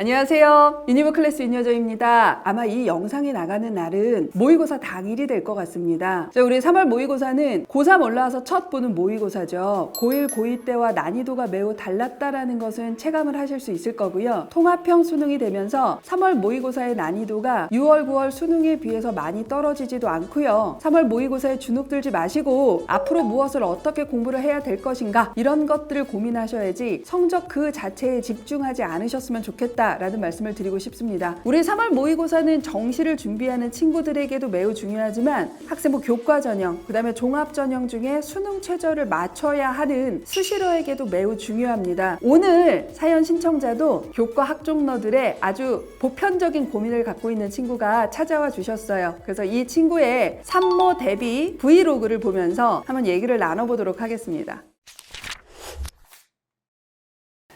안녕하세요. 유니버 클래스 윤여정입니다. 아마 이 영상이 나가는 날은 모의고사 당일이 될 것 같습니다. 자, 우리 3월 모의고사는 고3 올라와서 첫 보는 모의고사죠. 고1, 고2 때와 난이도가 매우 달랐다라는 것은 체감을 하실 수 있을 거고요. 통합형 수능이 되면서 3월 모의고사의 난이도가 6월, 9월 수능에 비해서 많이 떨어지지도 않고요. 3월 모의고사에 주눅들지 마시고 앞으로 무엇을 어떻게 공부를 해야 될 것인가 이런 것들을 고민하셔야지 성적 그 자체에 집중하지 않으셨으면 좋겠다 라는 말씀을 드리고 싶습니다. 우리 3월 모의고사는 정시를 준비하는 친구들에게도 매우 중요하지만 학생부 교과 전형, 그 다음에 종합 전형 중에 수능 최저를 맞춰야 하는 수시로에게도 매우 중요합니다. 오늘 사연 신청자도 교과 학종러들의 아주 보편적인 고민을 갖고 있는 친구가 찾아와 주셨어요. 그래서 이 친구의 산모 대비 브이로그를 보면서 한번 얘기를 나눠보도록 하겠습니다.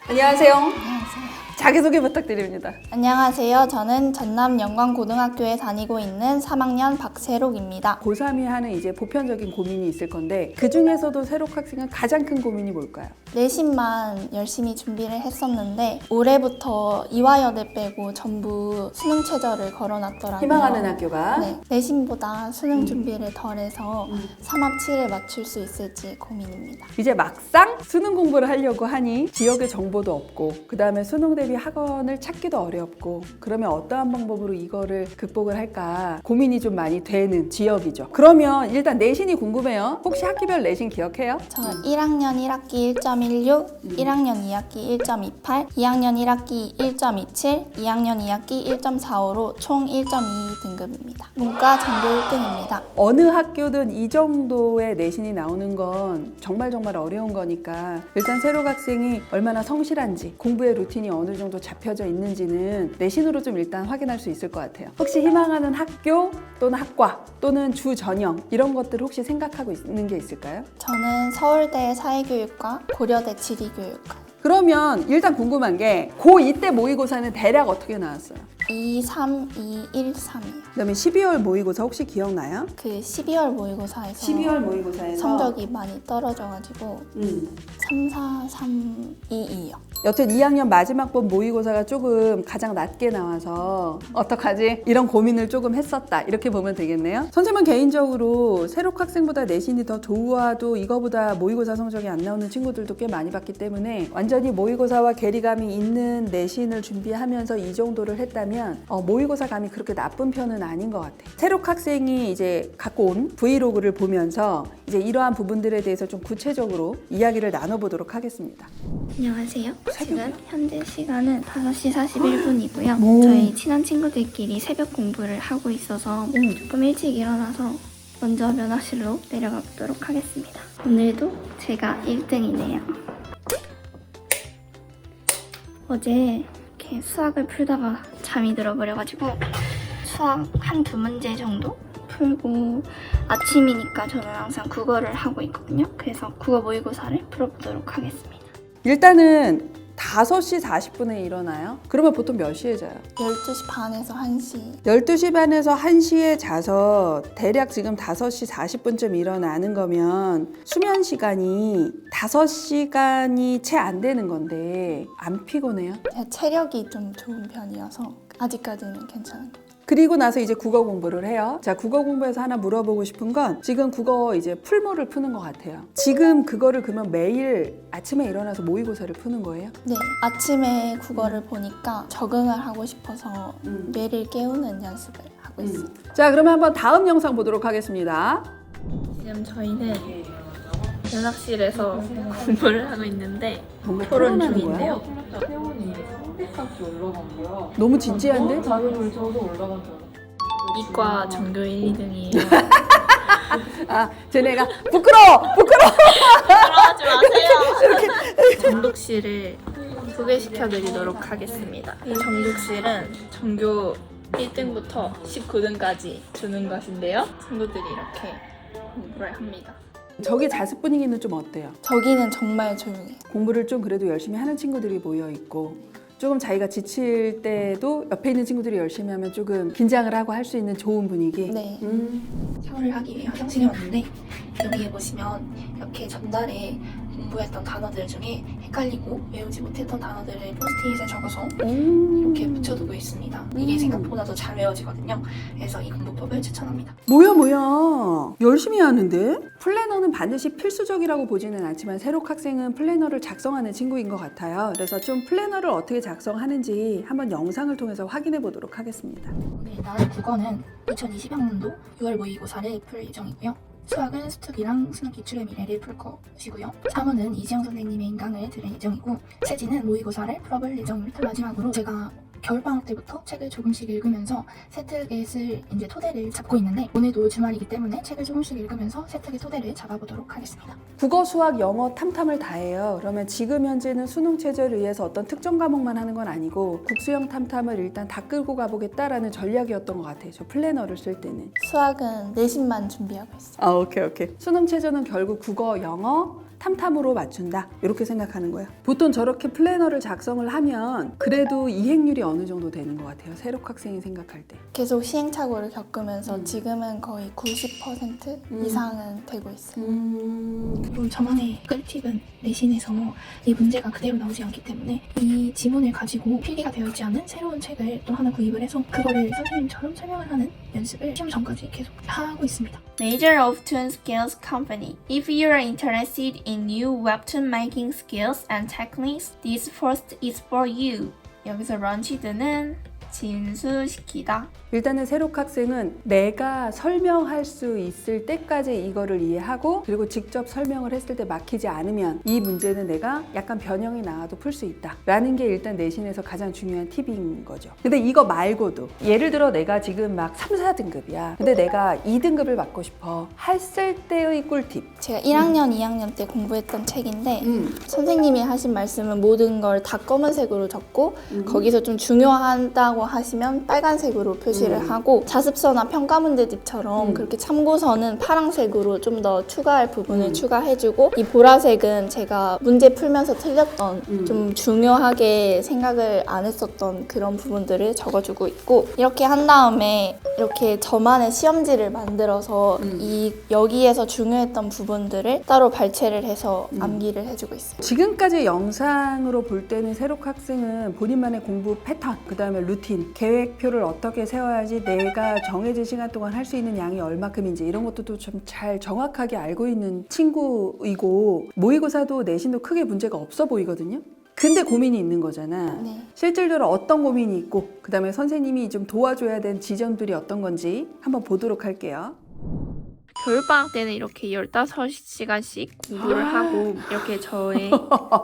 안녕하세요. 안녕하세요. 자기소개 부탁드립니다. 안녕하세요. 저는 전남 영광고등학교에 다니고 있는 3학년 박세록입니다. 고3이 하는 이제 보편적인 고민이 있을 건데 그 중에서도 세록 학생은 가장 큰 고민이 뭘까요? 내신만 열심히 준비를 했었는데 올해부터 이화여대 빼고 전부 수능 최저를 걸어놨더라고요. 희망하는 학교가 네, 내신보다 수능 준비를 덜해서 3합7에 맞출 수 있을지 고민입니다. 이제 막상 수능 공부를 하려고 하니 지역의 정보도 없고 그 다음에 수능 대비 학원을 찾기도 어렵고 그러면 어떠한 방법으로 이거를 극복을 할까 고민이 좀 많이 되는 지역이죠. 그러면 일단 내신이 궁금해요. 혹시 학기별 내신 기억해요? 저 1학년 1학기 1.16, 1학년 2학기 1.28, 2학년 1학기 1.27, 2학년 2학기 1.45로 총 1.22 등급입니다. 문과 전교 1등입니다. 어느 학교든 이 정도의 내신이 나오는 건 정말 어려운 거니까 일단 세록 학생이 얼마나 성실한지 공부의 루틴이 어느 정도 잡혀져 있는지는 내신으로 좀 일단 확인할 수 있을 것 같아요. 혹시 희망하는 학교 또는 학과 또는 주 전형 이런 것들 혹시 생각하고 있는 게 있을까요? 저는 서울대 사회교육과, 고려대 지리교육과. 그러면 일단 궁금한 게 고2 때 모의고사는 대략 어떻게 나왔어요? 2, 3, 2, 1, 3이요. 그다음에 12월 모의고사 혹시 기억나요? 그 12월 모의고사에서 모의고사에서 성적이 많이 떨어져가지고 3, 4, 3, 2, 2요. 여튼 2학년 마지막 번 모의고사가 조금 가장 낮게 나와서 어떡하지? 이런 고민을 조금 했었다 이렇게 보면 되겠네요. 선생님은 개인적으로 세록 학생보다 내신이 더 좋아도 이거보다 모의고사 성적이 안 나오는 친구들도 꽤 많이 봤기 때문에 완전히 모의고사와 괴리감이 있는 내신을 준비하면서 이 정도를 했다면 모의고사 감이 그렇게 나쁜 편은 아닌 것 같아요. 세록 학생이 이제 갖고 온 브이로그를 보면서 이제 이러한 부분들에 대해서 좀 구체적으로 이야기를 나눠보도록 하겠습니다. 안녕하세요. 지금 현재 시간은 5시 41분이고요. 오. 저희 친한 친구들끼리 새벽 공부를 하고 있어서 조금 일찍 일어나서 먼저 면학실로 내려가 보도록 하겠습니다. 오늘도 제가 1등이네요. 어제 이렇게 수학을 풀다가 잠이 들어버려가지고 수학 한두 문제 정도 풀고 아침이니까 저는 항상 국어를 하고 있거든요. 그래서 국어 모의고사를 풀어보도록 하겠습니다. 일단은 5시 40분에 일어나요? 그러면 보통 몇 시에 자요? 12시 반에서 1시. 12시 반에서 1시에 자서 대략 지금 5시 40분쯤 일어나는 거면 수면 시간이 5시간이 채 안 되는 건데 안 피곤해요? 제 체력이 좀 좋은 편이어서 아직까지는 괜찮은 것 같아요. 그리고 나서 이제 국어 공부를 해요. 자, 국어 공부에서 하나 물어보고 싶은 건 지금 국어 이제 풀모를 푸는 것 같아요. 지금 그거를 그러면 매일 아침에 일어나서 모의고사를 푸는 거예요? 네, 아침에 국어를 보니까 적응을 하고 싶어서 뇌를 깨우는 연습을 하고 있습니다. 자, 그러면 한번 다음 영상 보도록 하겠습니다. 지금 저희는 연합실에서 공부를 하고 있는데 뭔가 토론 토론하는 중인데요. 거야? 태원이 선택학기 올라간 거야. 너무 진지한데? 자료를 저도 올라간 줄 알았어. 이과 전교 1, 2등이에요. 아, 쟤네가 부끄러워! 들어가지 마세요. 정독실을 소개시켜드리도록 하겠습니다. 이 정독실은 전교 1등부터 19등까지 주는 것인데요. 친구들이 이렇게 공부를 합니다. 저기 자습 분위기는 좀 어때요? 저기는 정말 조용해요. 공부를 좀 그래도 열심히 하는 친구들이 모여 있고 조금 자기가 지칠 때도 옆에 있는 친구들이 열심히 하면 조금 긴장을 하고 할 수 있는 좋은 분위기. 네. 샤워를 하기 위해 화장실에 왔는데 여기에 보시면 이렇게 전달에 공부했던 단어들 중에 헷갈리고 외우지 못했던 단어들을 포스트잇에 적어서 음. 이렇게 붙여두고 있습니다. 이게 생각보다 더 잘 외워지거든요. 그래서 이 공부법을 추천합니다. 뭐야 열심히 하는데? 플래너는 반드시 필수적이라고 보지는 않지만 새록 학생은 플래너를 작성하는 친구인 것 같아요. 그래서 좀 플래너를 어떻게 작성하는지 한번 영상을 통해서 확인해 보도록 하겠습니다. 일단 국어는 2020학년도 6월 모의고사를 풀 예정이고요. 수학은 수특이랑 수능 기출의 미래를 풀 것이고요. 사문은 이지영 선생님의 인강을 들을 예정이고 세지는 모의고사를 풀어볼 예정입니다. 마지막으로 제가 겨울방학 때부터 책을 조금씩 읽으면서 세특겟을 이제 토대를 잡고 있는데 오늘도 주말이기 때문에 책을 조금씩 읽으면서 세특의 토대를 잡아보도록 하겠습니다. 국어, 수학, 영어 탐탐을 다 해요. 그러면 지금 현재는 수능 체제를 위해서 어떤 특정 과목만 하는 건 아니고 국수형 탐탐을 일단 다 끌고 가보겠다라는 전략이었던 것 같아요. 저 플래너를 쓸 때는. 수학은 내신만 준비하고 있어요. 아, 오케이. 수능 체제는 결국 국어, 영어, 탐탐으로 맞춘다 이렇게 생각하는 거예요. 보통 저렇게 플래너를 작성을 하면 그래도 이행률이 어느 정도 되는 것 같아요. 새록 학생이 생각할 때. 계속 시행착오를 겪으면서 지금은 거의 90% 이상은 되고 있어요. 그리고 저만의 꿀팁은 내신에서 이 문제가 그대로 나오지 않기 때문에 이 지문을 가지고 필기가 되어 있지 않은 새로운 책을 또 하나 구입을 해서 그거를 선생님처럼 설명을 하는 연습을 시험 전까지 계속 하고 있습니다. Major of Toon Skills Company. If you are interested in new webtoon making skills and techniques, this first is for you. 여기서 런치드는 진수시키다. 일단은 새록 학생은 내가 설명할 수 있을 때까지 이거를 이해하고 그리고 직접 설명을 했을 때 막히지 않으면 이 문제는 내가 약간 변형이 나와도 풀 수 있다 라는 게 일단 내신에서 가장 중요한 팁인 거죠. 근데 이거 말고도 예를 들어 내가 지금 막 3, 4등급이야. 근데 내가 2등급을 받고 싶어. 했을 때의 꿀팁. 제가 1학년, 2학년 때 공부했던 책인데 선생님이 하신 말씀은 모든 걸 다 검은색으로 적고 거기서 좀 중요하다고 하시면 빨간색으로 표시를 하고 자습서나 평가 문제집처럼 그렇게 참고서는 파란색으로 좀 더 추가할 부분을 추가해주고 이 보라색은 제가 문제 풀면서 틀렸던 좀 중요하게 생각을 안 했었던 그런 부분들을 적어주고 있고 이렇게 한 다음에 이렇게 저만의 시험지를 만들어서 이 여기에서 중요했던 부분들을 따로 발췌를 해서 암기를 해주고 있어요. 지금까지 영상으로 볼 때는 새록 학생은 본인만의 공부 패턴, 그 다음에 루틴, 계획표를 어떻게 세워야지 내가 정해진 시간 동안 할 수 있는 양이 얼마큼인지 이런 것도 좀 잘 정확하게 알고 있는 친구이고 모의고사도 내신도 크게 문제가 없어 보이거든요. 근데 고민이 있는 거잖아. 네. 실질적으로 어떤 고민이 있고 그 다음에 선생님이 좀 도와줘야 되는 지점들이 어떤 건지 한번 보도록 할게요. 겨울방학 때는 이렇게 15시간씩 공부를 하고 이렇게 저의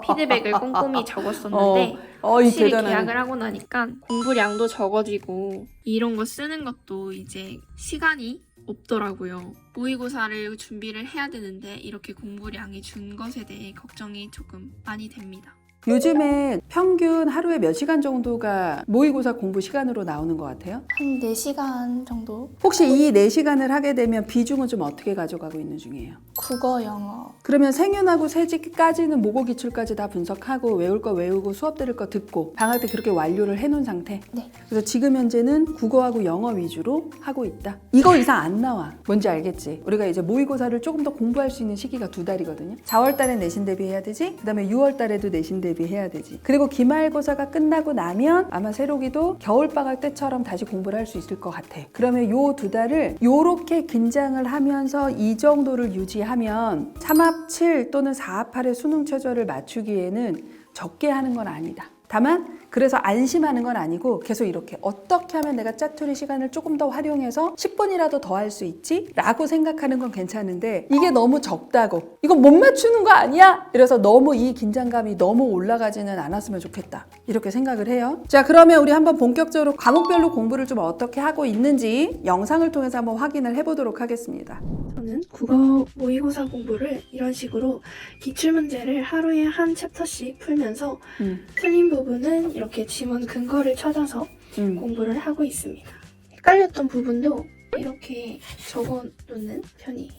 피드백을 꼼꼼히 적었었는데 이 확실히 대단한. 계약을 하고 나니까 공부량도 적어지고 이런 거 쓰는 것도 이제 시간이 없더라고요. 모의고사를 준비를 해야 되는데 이렇게 공부량이 준 것에 대해 걱정이 조금 많이 됩니다. 요즘에 평균 하루에 몇 시간 정도가 모의고사 공부 시간으로 나오는 것 같아요? 한 4시간 정도? 혹시 이 4시간을 하게 되면 비중은 좀 어떻게 가져가고 있는 중이에요? 국어, 영어. 그러면 생윤하고 세지까지는 모고 기출까지 다 분석하고 외울 거 외우고 수업 들을 거 듣고 방학 때 그렇게 완료를 해놓은 상태? 네. 그래서 지금 현재는 국어하고 영어 위주로 하고 있다. 이거 이상 안 나와. 뭔지 알겠지? 우리가 이제 모의고사를 조금 더 공부할 수 있는 시기가 2달이거든요. 4월 달에 내신 대비해야 되지? 그 다음에 6월 달에도 내신 대비해야 되지. 그리고 기말고사가 끝나고 나면 아마 새로기도 겨울방학 때처럼 다시 공부를 할 수 있을 것 같아. 그러면 요 2달을 요렇게 긴장을 하면서 이 정도를 유지하면 3합 7 또는 4합 8의 수능 최저를 맞추기에는 적게 하는 건 아니다. 다만 그래서 안심하는 건 아니고 계속 이렇게 어떻게 하면 내가 짜투리 시간을 조금 더 활용해서 10분이라도 더 할 수 있지? 라고 생각하는 건 괜찮은데 이게 너무 적다고 이거 못 맞추는 거 아니야? 이래서 너무 이 긴장감이 너무 올라가지는 않았으면 좋겠다 이렇게 생각을 해요. 자, 그러면 우리 한번 본격적으로 과목별로 공부를 좀 어떻게 하고 있는지 영상을 통해서 한번 확인을 해보도록 하겠습니다. 저는 국어 모의고사 공부를 이런 식으로 기출문제를 하루에 한 챕터씩 풀면서 틀린 부분은 이렇게 지문 근거를 찾아서 공부를 하고 있습니다. 헷갈렸던 부분도 이렇게 적어놓는 편이에요.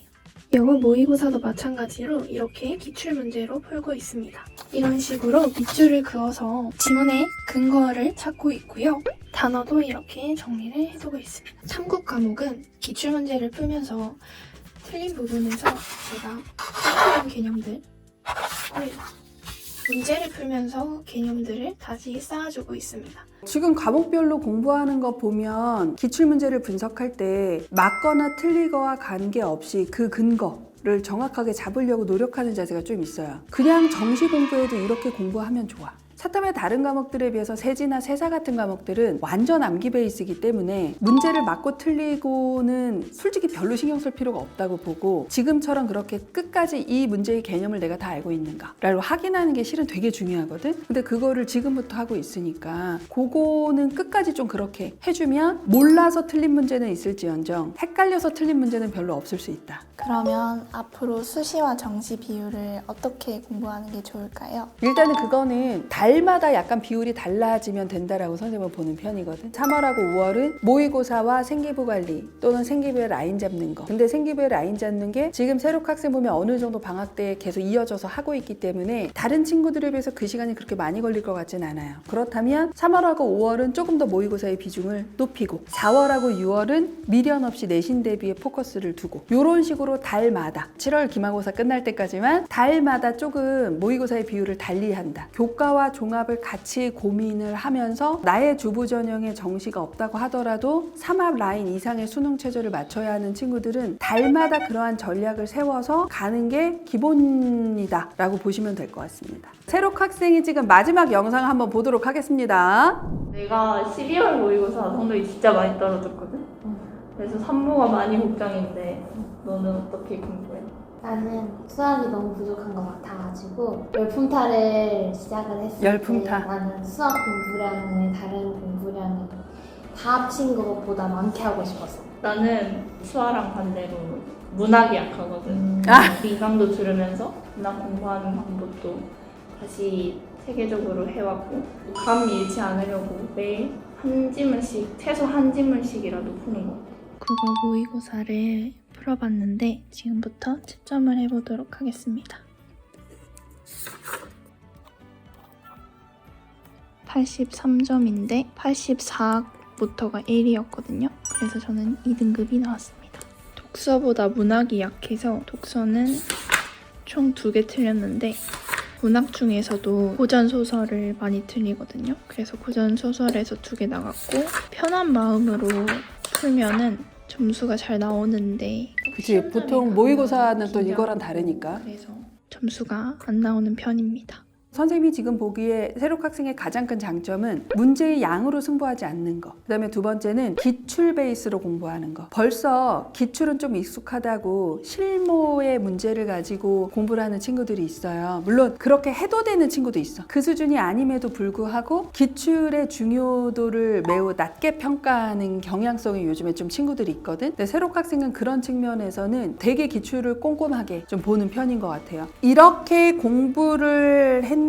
영어 모의고사도 마찬가지로 이렇게 기출문제로 풀고 있습니다. 이런 식으로 밑줄을 그어서 지문의 근거를 찾고 있고요. 단어도 이렇게 정리를 해두고 있습니다. 참고 과목은 기출문제를 풀면서 틀린 부분에서 제가 생소한 개념들 문제를 풀면서 개념들을 다시 쌓아주고 있습니다. 지금 과목별로 공부하는 거 보면 기출문제를 분석할 때 맞거나 틀리거와 관계없이 그 근거를 정확하게 잡으려고 노력하는 자세가 좀 있어요. 그냥 정시 공부해도 이렇게 공부하면 좋아. 차탐의 다른 과목들에 비해서 세지나 세사 같은 과목들은 완전 암기 베이스이기 때문에 문제를 맞고 틀리고는 솔직히 별로 신경 쓸 필요가 없다고 보고, 지금처럼 그렇게 끝까지 이 문제의 개념을 내가 다 알고 있는가를 확인하는 게 실은 되게 중요하거든. 근데 그거를 지금부터 하고 있으니까 그거는 끝까지 좀 그렇게 해주면 몰라서 틀린 문제는 있을지언정 헷갈려서 틀린 문제는 별로 없을 수 있다. 그러면 앞으로 수시와 정시 비율을 어떻게 공부하는 게 좋을까요? 일단은 그거는 달마다 약간 비율이 달라지면 된다라고 선생님은 보는 편이거든. 3월하고 5월은 모의고사와 생기부 관리 또는 생기부의 라인 잡는 거. 근데 생기부의 라인 잡는 게 지금 새록 학생 보면 어느 정도 방학 때 계속 이어져서 하고 있기 때문에 다른 친구들에 비해서 그 시간이 그렇게 많이 걸릴 것 같진 않아요. 그렇다면 3월하고 5월은 조금 더 모의고사의 비중을 높이고 4월하고 6월은 미련 없이 내신 대비에 포커스를 두고 이런 식으로 달마다 7월 기말고사 끝날 때까지만 달마다 조금 모의고사의 비율을 달리한다. 교과와 종합을 같이 고민을 하면서 나의 주부 전형에 정시가 없다고 하더라도 3합 라인 이상의 수능 체제를 맞춰야 하는 친구들은 달마다 그러한 전략을 세워서 가는 게 기본이다 라고 보시면 될 것 같습니다. 새록 학생이 지금 마지막 영상 한번 보도록 하겠습니다. 내가 12월 모의고사 성적이 진짜 많이 떨어졌거든? 그래서 산모가 많이 걱정인데 너는 어떻게 공부해? 나는 수학이 너무 부족한 것 같아가지고 열품타를 시작을 했을 열품타. 때 나는 수학 공부량을 다른 공부량을 다 합친 것보다 많게 하고 싶었어. 나는 수아랑 반대로 문학이 약하거든. 이강도 들으면서 문학 공부하는 방법도 다시 체계적으로 해왔고 감 잃지 않으려고 매일 한 지문씩, 최소 한 지문씩이라도 푸는 거. 국어 모의고사를 풀어봤는데 지금부터 채점을 해보도록 하겠습니다. 83점인데 84부터가 1이었거든요. 그래서 저는 2등급이 나왔습니다. 독서보다 문학이 약해서 독서는 총 2개 틀렸는데 문학 중에서도 고전소설을 많이 틀리거든요. 그래서 고전소설에서 2개 나갔고 편한 마음으로 풀면은 점수가 잘 나오는데 그치, 보통 모의고사는 또 이거랑 다르니까. 그래서 점수가 안 나오는 편입니다. 선생님이 지금 보기에 새록 학생의 가장 큰 장점은 문제의 양으로 승부하지 않는 거. 그다음에 두 번째는 기출 베이스로 공부하는 거. 벌써 기출은 좀 익숙하다고 실모의 문제를 가지고 공부를 하는 친구들이 있어요. 물론 그렇게 해도 되는 친구도 있어. 그 수준이 아님에도 불구하고 기출의 중요도를 매우 낮게 평가하는 경향성이 요즘에 좀 친구들이 있거든. 근데 새록 학생은 그런 측면에서는 되게 기출을 꼼꼼하게 좀 보는 편인 것 같아요. 이렇게 공부를 했는데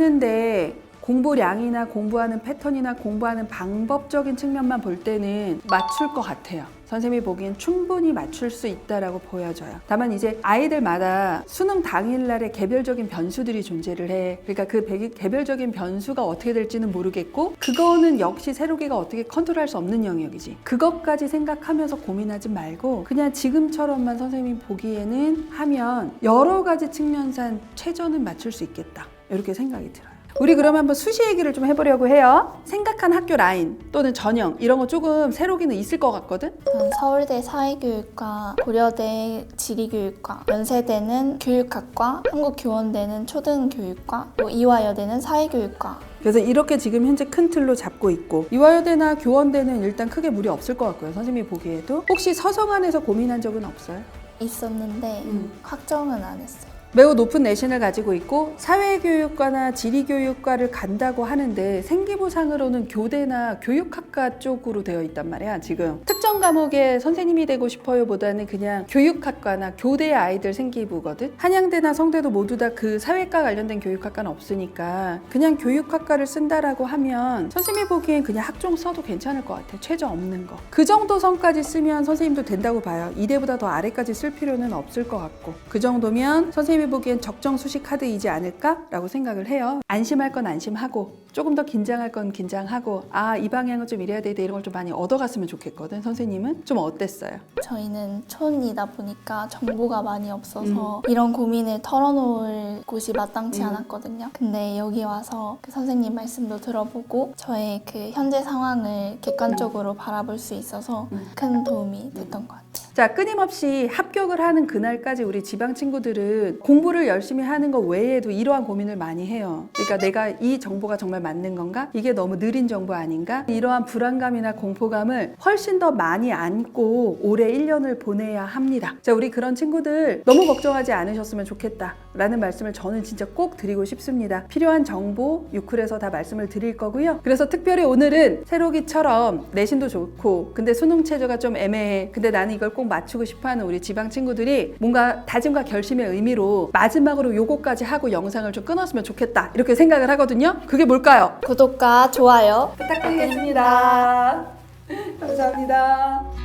공부량이나 공부하는 패턴이나 공부하는 방법적인 측면만 볼 때는 맞출 것 같아요. 선생님이 보기엔 충분히 맞출 수 있다라고 보여져요. 다만 이제 아이들마다 수능 당일날에 개별적인 변수들이 존재를 해. 그러니까 그 개별적인 변수가 어떻게 될지는 모르겠고 그거는 역시 새로기가 어떻게 컨트롤할 수 없는 영역이지. 그것까지 생각하면서 고민하지 말고 그냥 지금처럼만 선생님이 보기에는 하면 여러 가지 측면상 최저는 맞출 수 있겠다. 이렇게 생각이 들어요. 우리 그러면 한번 수시 얘기를 좀 해보려고 해요. 생각한 학교 라인 또는 전형 이런 거 조금 새로기는 있을 것 같거든? 저는 서울대 사회교육과, 고려대 지리교육과, 연세대는 교육학과, 한국교원대는 초등교육과, 또 이화여대는 사회교육과. 그래서 이렇게 지금 현재 큰 틀로 잡고 있고 이화여대나 교원대는 일단 크게 무리 없을 것 같고요. 선생님이 보기에도. 혹시 서성안에서 고민한 적은 없어요? 있었는데 확정은 안 했어요. 매우 높은 내신을 가지고 있고 사회교육과나 지리교육과를 간다고 하는데 생기부상으로는 교대나 교육학과 쪽으로 되어 있단 말이야. 지금 특정 과목의 선생님이 되고 싶어요 보다는 그냥 교육학과나 교대 아이들 생기부거든. 한양대나 성대도 모두 다 그 사회과 관련된 교육학과는 없으니까 그냥 교육학과를 쓴다라고 하면 선생님이 보기엔 그냥 학종 써도 괜찮을 것 같아. 최저 없는 거. 그 정도 선까지 쓰면 선생님도 된다고 봐요. 이대보다 더 아래까지 쓸 필요는 없을 것 같고 그 정도면 선생님이 보기엔 적정 수시 카드이지 않을까라고 생각을 해요. 안심할 건 안심하고 조금 더 긴장할 건 긴장하고 이 방향은 좀 이래야 되겠다 이런 걸 좀 많이 얻어갔으면 좋겠거든. 선생님은 좀 어땠어요? 저희는 촌이다 보니까 정보가 많이 없어서 이런 고민을 털어놓을 곳이 마땅치 않았거든요. 근데 여기 와서 그 선생님 말씀도 들어보고 저의 그 현재 상황을 객관적으로 바라볼 수 있어서 큰 도움이 됐던 것 같아요. 자, 끊임없이 합격을 하는 그날까지 우리 지방 친구들은 공부를 열심히 하는 것 외에도 이러한 고민을 많이 해요. 그러니까 내가 이 정보가 정말 맞는 건가? 이게 너무 느린 정보 아닌가? 이러한 불안감이나 공포감을 훨씬 더 많이 안고 올해 1년을 보내야 합니다. 자, 우리 그런 친구들 너무 걱정하지 않으셨으면 좋겠다 라는 말씀을 저는 진짜 꼭 드리고 싶습니다. 필요한 정보 유클에서 다 말씀을 드릴 거고요. 그래서 특별히 오늘은 새로기처럼 내신도 좋고 근데 수능 체제가 좀 애매해. 근데 나는 이걸 꼭 맞추고 싶어하는 우리 지방 친구들이 뭔가 다짐과 결심의 의미로 마지막으로 요거까지 하고 영상을 좀 끊었으면 좋겠다 이렇게 생각을 하거든요. 그게 뭘까요? 구독과 좋아요 부탁드리겠습니다. 감사합니다.